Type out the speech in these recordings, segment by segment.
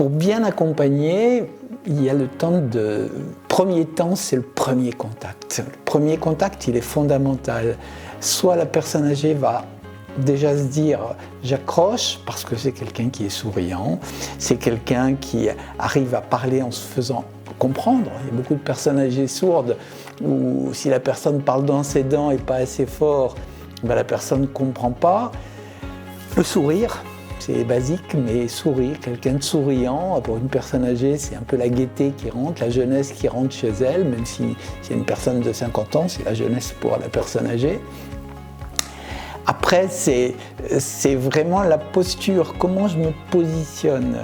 pour bien accompagner, il y a le temps de... Premier temps, c'est le premier contact. Le premier contact, il est fondamental. Soit la personne âgée va déjà se dire « j'accroche » parce que c'est quelqu'un qui est souriant, c'est quelqu'un qui arrive à parler en se faisant comprendre. Il y a beaucoup de personnes âgées sourdes où si la personne parle dans ses dents et pas assez fort, ben la personne ne comprend pas. Le sourire, c'est basique, mais sourire, quelqu'un de souriant, pour une personne âgée, c'est un peu la gaieté qui rentre, la jeunesse qui rentre chez elle, même si c'est une personne de 50 ans, c'est la jeunesse pour la personne âgée. Après, c'est vraiment la posture, comment je me positionne.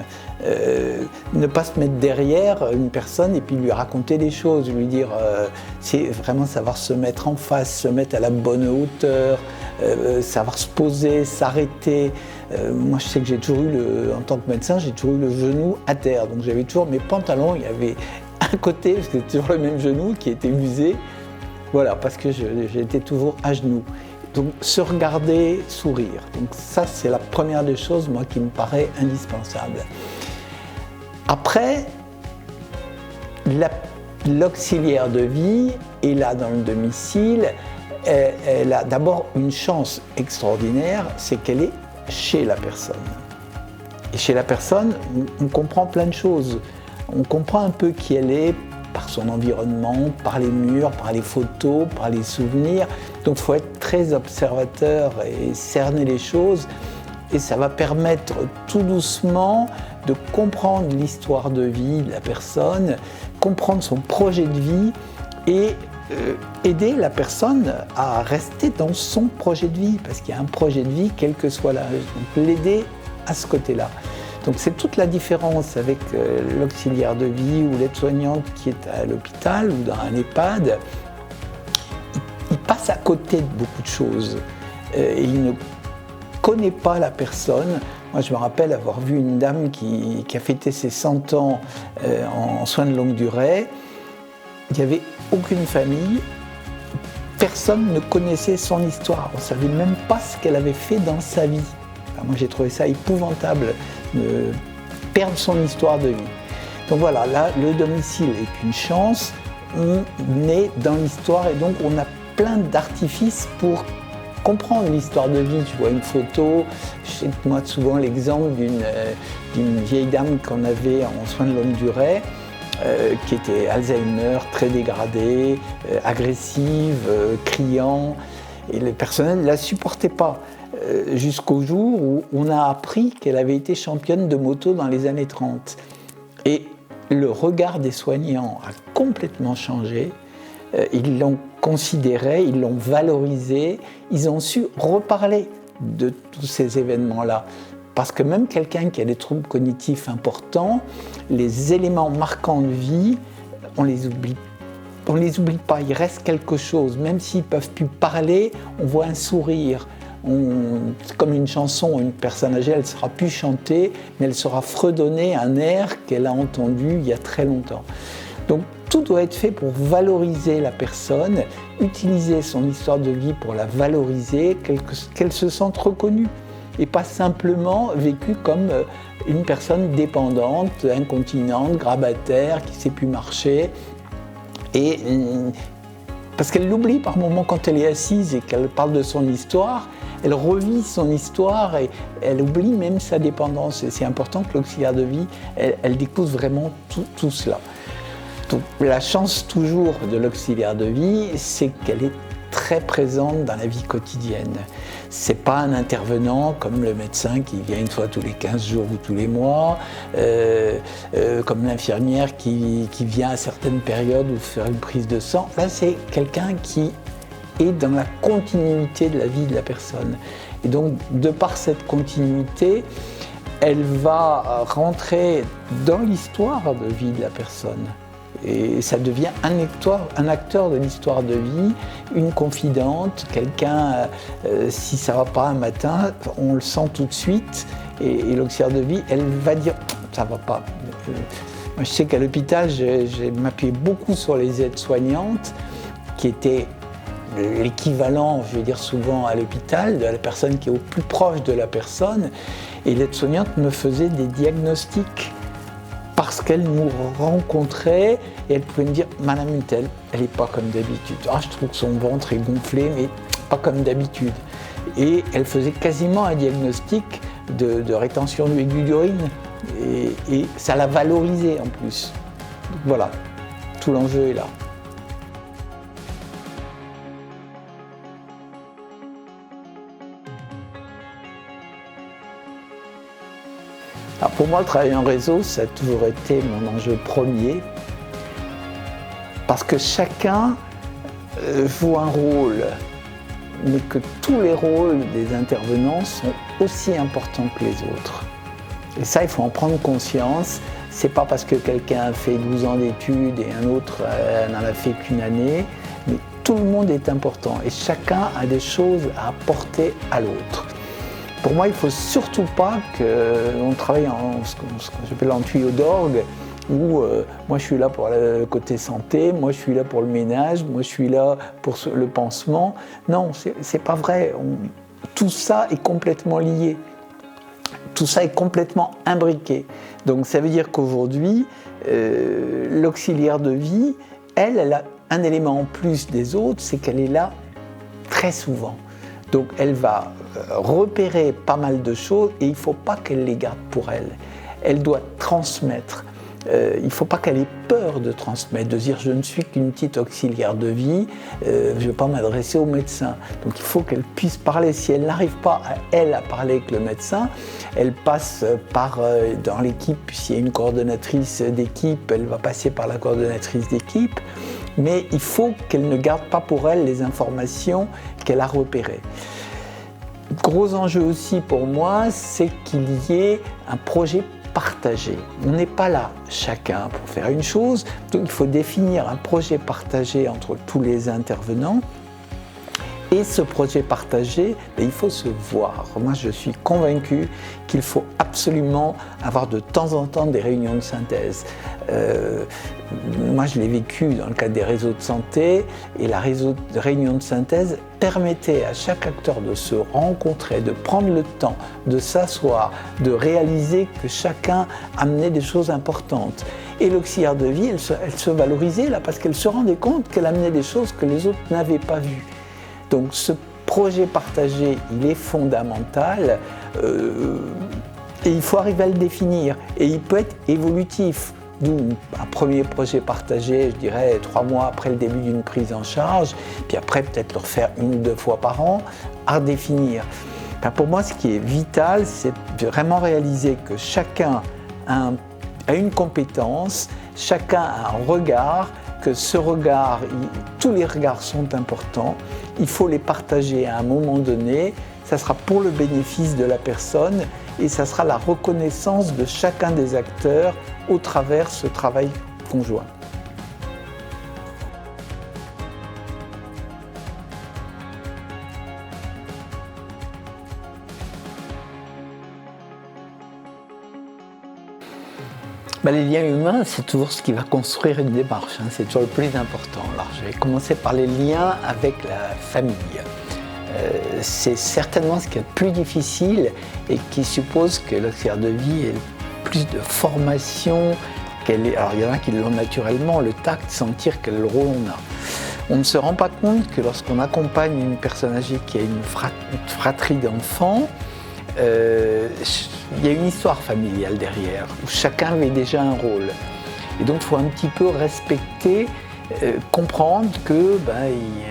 Ne pas se mettre derrière une personne et puis lui raconter des choses, lui dire, c'est vraiment savoir se mettre en face, se mettre à la bonne hauteur, savoir se poser, s'arrêter. Moi, je sais que j'ai toujours eu, en tant que médecin, j'ai toujours eu le genou à terre, donc j'avais toujours mes pantalons, il y avait un côté, parce que c'était toujours le même genou qui était usé, voilà, parce que j'étais toujours à genoux. Donc, se regarder, sourire. Donc ça, c'est la première des choses, moi, qui me paraît indispensable. Après, l'auxiliaire de vie est là dans le domicile. Elle a d'abord une chance extraordinaire, c'est qu'elle est chez la personne. Et chez la personne, on comprend plein de choses. On comprend un peu qui elle est, par son environnement, par les murs, par les photos, par les souvenirs. Donc il faut être très observateur et cerner les choses. Et ça va permettre tout doucement de comprendre l'histoire de vie de la personne, comprendre son projet de vie et aider la personne à rester dans son projet de vie, parce qu'il y a un projet de vie, quel que soit l'âge. Donc l'aider à ce côté-là. Donc c'est toute la différence avec l'auxiliaire de vie ou l'aide-soignante qui est à l'hôpital ou dans un EHPAD. Il passe à côté de beaucoup de choses. Il ne connaît pas la personne. Moi, je me rappelle avoir vu une dame qui a fêté ses 100 ans en soins de longue durée. Il n'y avait aucune famille. Personne ne connaissait son histoire. On ne savait même pas ce qu'elle avait fait dans sa vie. Enfin, moi, j'ai trouvé ça épouvantable de perdre son histoire de vie. Donc voilà, là, le domicile est une chance. On est dans l'histoire et donc on a plein d'artifices pour comprendre l'histoire de vie. Tu vois une photo, je sais que moi souvent l'exemple d'une vieille dame qu'on avait en soins de longue durée, qui était Alzheimer, très dégradée, agressive, criant, et le personnel ne la supportait pas. Jusqu'au jour où on a appris qu'elle avait été championne de moto dans les années 30. Et le regard des soignants a complètement changé. Ils l'ont considéré, ils l'ont valorisé, ils ont su reparler de tous ces événements-là. Parce que même quelqu'un qui a des troubles cognitifs importants, les éléments marquants de vie, on les oublie. On ne les oublie pas, il reste quelque chose. Même s'ils ne peuvent plus parler, on voit un sourire. C'est comme une chanson, une personne âgée, elle ne sera plus chantée, mais elle sera fredonner un air qu'elle a entendu il y a très longtemps. Donc tout doit être fait pour valoriser la personne, utiliser son histoire de vie pour la valoriser, qu'elle se sente reconnue et pas simplement vécue comme une personne dépendante, incontinente, grabataire, qui ne sait plus marcher. Et parce qu'elle l'oublie par moments quand elle est assise et qu'elle parle de son histoire, elle revit son histoire et elle oublie même sa dépendance. Et c'est important que l'auxiliaire de vie, elle découvre vraiment tout cela. Donc, la chance toujours de l'auxiliaire de vie, c'est qu'elle est très présente dans la vie quotidienne. Ce n'est pas un intervenant comme le médecin qui vient une fois tous les 15 jours ou tous les mois, comme l'infirmière qui vient à certaines périodes ou faire une prise de sang. Là, c'est quelqu'un qui est dans la continuité de la vie de la personne. Et donc, de par cette continuité, elle va rentrer dans l'histoire de vie de la personne. Et ça devient un acteur de l'histoire de vie, une confidente, quelqu'un, si ça ne va pas un matin, on le sent tout de suite, et l'auxiliaire de vie, elle va dire « ça ne va pas ». Moi, je sais qu'à l'hôpital, j'ai m'appuyé beaucoup sur les aides-soignantes, qui étaient l'équivalent, je vais dire souvent à l'hôpital, de la personne qui est au plus proche de la personne, et l'aide-soignante me faisait des diagnostics parce qu'elle nous rencontrait et elle pouvait me dire « Madame Untel, elle n'est pas comme d'habitude. Ah, je trouve que son ventre est gonflé, mais pas comme d'habitude. » Et elle faisait quasiment un diagnostic de rétention aiguë d'urine et ça l'a valorisée en plus. Donc voilà, tout l'enjeu est là. Alors pour moi, le travail en réseau, ça a toujours été mon enjeu premier, parce que chacun joue un rôle, mais que tous les rôles des intervenants sont aussi importants que les autres. Et ça, il faut en prendre conscience. C'est pas parce que quelqu'un a fait 12 ans d'études et un autre n'en a fait qu'une année, mais tout le monde est important et chacun a des choses à apporter à l'autre. Pour moi, il ne faut surtout pas qu'on travaille en ce que j'appelle en tuyau d'orgue, où moi je suis là pour le côté santé, moi je suis là pour le ménage, moi je suis là pour le pansement. Non, c'est pas vrai. Tout ça est complètement lié. Tout ça est complètement imbriqué. Donc ça veut dire qu'aujourd'hui, l'auxiliaire de vie, elle a un élément en plus des autres, c'est qu'elle est là très souvent. Donc elle va repérer pas mal de choses et il ne faut pas qu'elle les garde pour elle. Elle doit transmettre. Il ne faut pas qu'elle ait peur de transmettre, de dire je ne suis qu'une petite auxiliaire de vie, je ne vais pas m'adresser au médecin. Donc il faut qu'elle puisse parler. Si elle n'arrive pas à parler avec le médecin, elle passe par, dans l'équipe, s'il y a une coordonnatrice d'équipe, elle va passer par la coordonnatrice d'équipe. Mais il faut qu'elle ne garde pas pour elle les informations qu'elle a repérées. Gros enjeu aussi pour moi, c'est qu'il y ait un projet partagé. On n'est pas là chacun pour faire une chose, donc il faut définir un projet partagé entre tous les intervenants. Et ce projet partagé, il faut se voir. Moi, je suis convaincu qu'il faut absolument avoir de temps en temps des réunions de synthèse. Moi, je l'ai vécu dans le cadre des réseaux de santé, et la réunion de synthèse permettait à chaque acteur de se rencontrer, de prendre le temps, de s'asseoir, de réaliser que chacun amenait des choses importantes. Et l'auxiliaire de vie, elle se valorisait là, parce qu'elle se rendait compte qu'elle amenait des choses que les autres n'avaient pas vues. Donc ce projet partagé, il est fondamental et il faut arriver à le définir. Et il peut être évolutif. D'où un premier projet partagé, je dirais 3 mois après le début d'une prise en charge, puis après peut-être le refaire 1 ou 2 fois par an, à définir. Enfin, pour moi, ce qui est vital, c'est de vraiment réaliser que chacun a une compétence, chacun a un regard, que ce regard, tous les regards sont importants, il faut les partager à un moment donné, ça sera pour le bénéfice de la personne et ça sera la reconnaissance de chacun des acteurs au travers ce travail conjoint. Les liens humains, c'est toujours ce qui va construire une démarche, c'est toujours le plus important. Alors, je vais commencer par les liens avec la famille. C'est certainement ce qui est le plus difficile et qui suppose que l'auxiliaire de vie ait plus de formation qu'elle est. Alors, il y en a qui l'ont naturellement, le tact, sentir quel rôle on a. On ne se rend pas compte que lorsqu'on accompagne une personne âgée qui a une fratrie d'enfants, il y a une histoire familiale derrière, où chacun avait déjà un rôle. Et donc il faut un petit peu respecter, comprendre que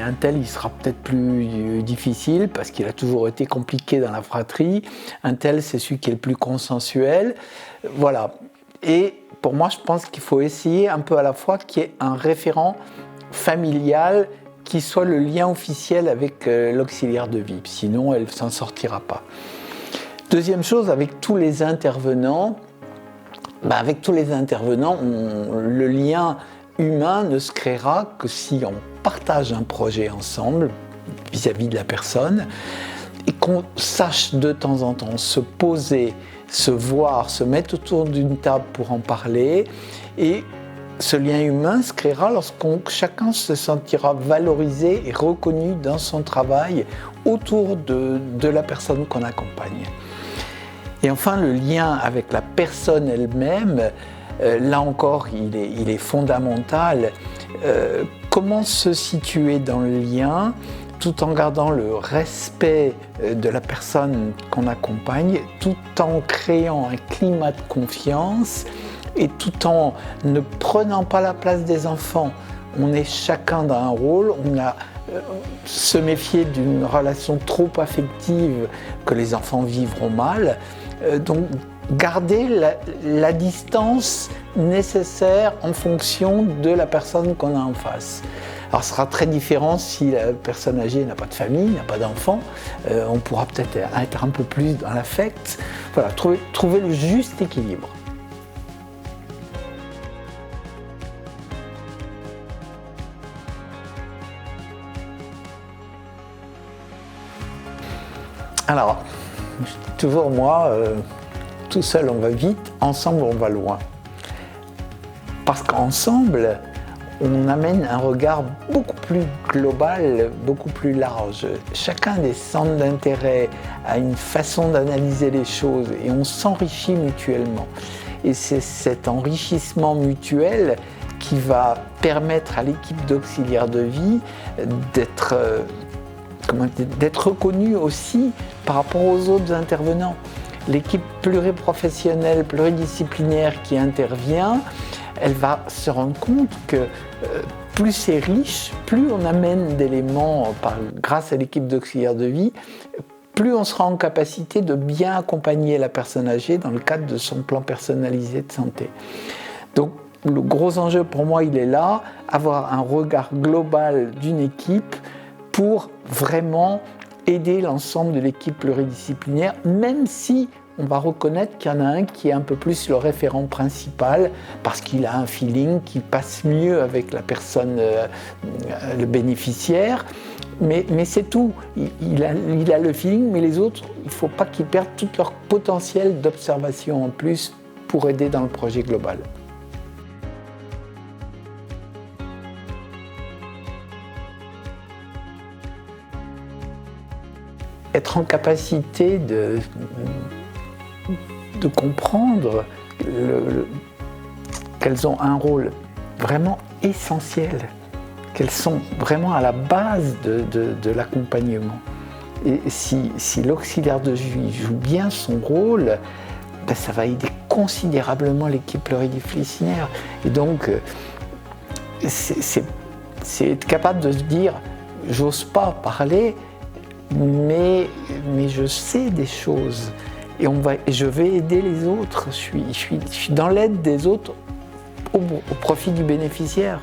un tel il sera peut-être plus difficile parce qu'il a toujours été compliqué dans la fratrie, un tel c'est celui qui est le plus consensuel, voilà. Et pour moi je pense qu'il faut essayer un peu à la fois qu'il y ait un référent familial qui soit le lien officiel avec l'auxiliaire de vie, sinon elle ne s'en sortira pas. Deuxième chose, avec tous les intervenants, le lien humain ne se créera que si on partage un projet ensemble vis-à-vis de la personne et qu'on sache de temps en temps se poser, se voir, se mettre autour d'une table pour en parler. Et ce lien humain se créera lorsqu'on chacun se sentira valorisé et reconnu dans son travail autour de la personne qu'on accompagne. Et enfin, le lien avec la personne elle-même, là encore, il est fondamental. Comment se situer dans le lien tout en gardant le respect de la personne qu'on accompagne, tout en créant un climat de confiance et tout en ne prenant pas la place des enfants. On est chacun dans un rôle, on a se méfier d'une relation trop affective que les enfants vivront mal. Donc garder la distance nécessaire en fonction de la personne qu'on a en face. Alors ce sera très différent si la personne âgée n'a pas de famille, n'a pas d'enfant. On pourra peut-être être un peu plus dans l'affect. Voilà, trouver le juste équilibre. Alors, toujours moi, tout seul on va vite, ensemble on va loin. Parce qu'ensemble, on amène un regard beaucoup plus global, beaucoup plus large. Chacun des centres d'intérêt a une façon d'analyser les choses et on s'enrichit mutuellement. Et c'est cet enrichissement mutuel qui va permettre à l'équipe d'auxiliaires de vie d'être reconnue aussi par rapport aux autres intervenants. L'équipe pluriprofessionnelle, pluridisciplinaire qui intervient, elle va se rendre compte que plus c'est riche, plus on amène d'éléments grâce à l'équipe d'auxiliaires de vie, plus on sera en capacité de bien accompagner la personne âgée dans le cadre de son plan personnalisé de santé. Donc le gros enjeu pour moi, il est là, avoir un regard global d'une équipe pour vraiment aider l'ensemble de l'équipe pluridisciplinaire, même si on va reconnaître qu'il y en a un qui est un peu plus le référent principal parce qu'il a un feeling qui passe mieux avec la personne, le bénéficiaire. Mais c'est tout. Il a le feeling, mais les autres, il ne faut pas qu'ils perdent tout leur potentiel d'observation en plus pour aider dans le projet global. Être en capacité de comprendre qu'elles ont un rôle vraiment essentiel, qu'elles sont vraiment à la base de l'accompagnement. Et si l'auxiliaire de vie joue bien son rôle, ben ça va aider considérablement l'équipe pluridisciplinaire. Et donc, c'est être capable de se dire, j'ose pas parler, mais je sais des choses et je vais aider les autres. Je suis dans l'aide des autres au profit du bénéficiaire.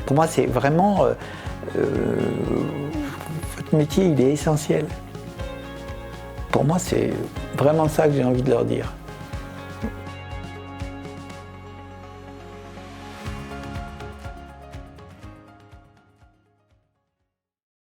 Pour moi, c'est vraiment votre métier, il est essentiel. Pour moi, c'est vraiment ça que j'ai envie de leur dire.